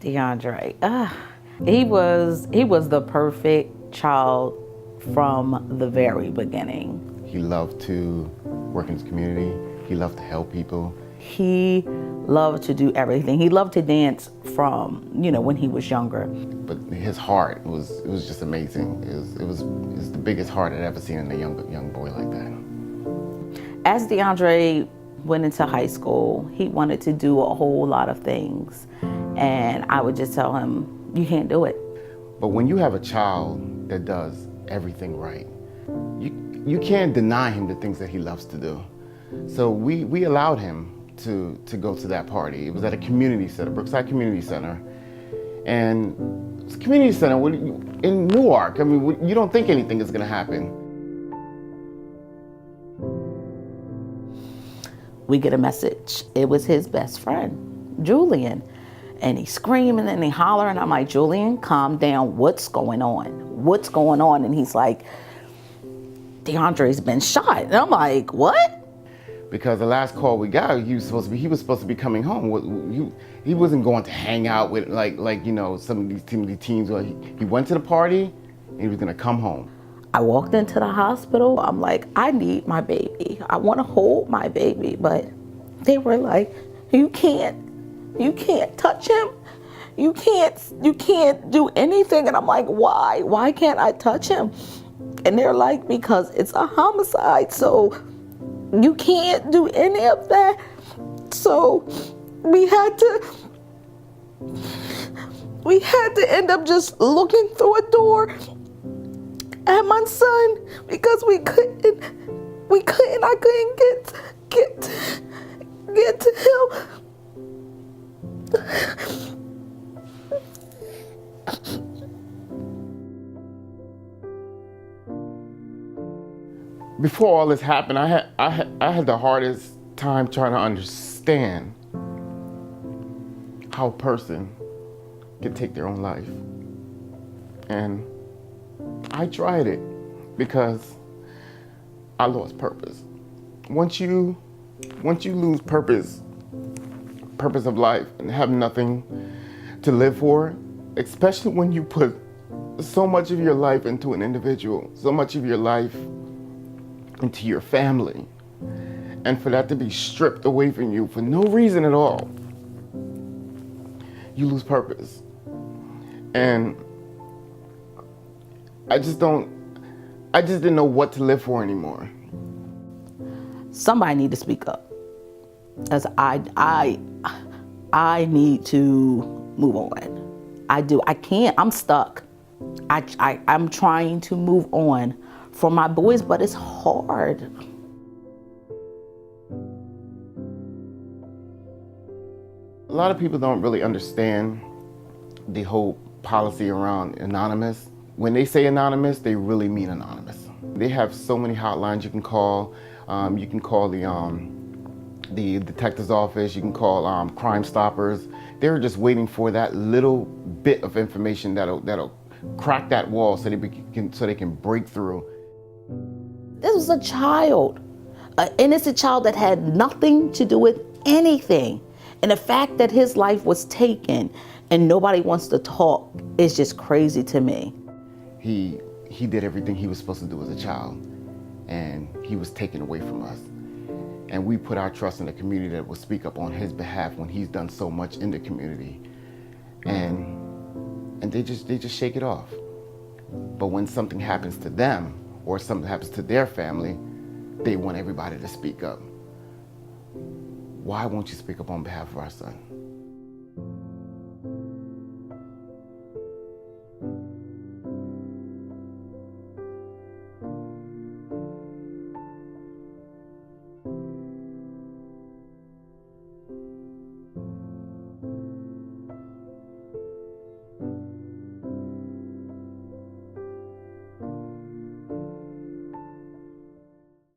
DeAndre, he was the perfect child from the very beginning. He loved to work in his community. He loved to help people. He loved to do everything. He loved to dance from, when he was younger. But his heart was just amazing. It was the biggest heart I'd ever seen in a young boy like that. As DeAndre went into high school, he wanted to do a whole lot of things. And I would just tell him, you can't do it. But when you have a child that does everything right, you can't deny him the things that he loves to do. So we allowed him to go to that party. It was at a community center, Brookside Community Center. And it's a community center in Newark. I mean, you don't think anything is gonna happen. We get a message. It was his best friend, Julian. And he's screaming and he hollering. I'm like, Julian, calm down. What's going on? What's going on? And he's like, DeAndre's been shot. And I'm like, what? Because the last call we got, he was supposed to be coming home. He wasn't going to hang out with like some of these teens. He went to the party and he was gonna come home. I walked into the hospital. I'm like, I need my baby. I want to hold my baby, but they were like, you can't touch him. You can't do anything. And I'm like, why? Why can't I touch him? And they're like, because it's a homicide, so you can't do any of that. So we had to end up just looking through a door at my son because I couldn't get to him. Before all this happened, I had the hardest time trying to understand how a person can take their own life. And I tried it because I lost purpose. Once you lose purpose of life and have nothing to live for, especially when you put so much of your life into an individual, so much of your life into your family, and for that to be stripped away from you for no reason at all, you lose purpose. And I just didn't know what to live for anymore. Somebody need to speak up, because I need to move on. I do. I can't. I'm stuck. I'm trying to move on for my boys, but it's hard. A lot of people don't really understand the whole policy around anonymous. When they say anonymous, they really mean anonymous. They have so many hotlines you can call. You can call the detective's office. You can call Crime Stoppers. They're just waiting for that little bit of information that'll crack that wall so they can break through. This was a child, an innocent child that had nothing to do with anything. And the fact that his life was taken and nobody wants to talk is just crazy to me. He did everything he was supposed to do as a child, and he was taken away from us. And we put our trust in a community that will speak up on his behalf when he's done so much in the community. And they just shake it off. But when something happens to them or something happens to their family, they want everybody to speak up. Why won't you speak up on behalf of our son?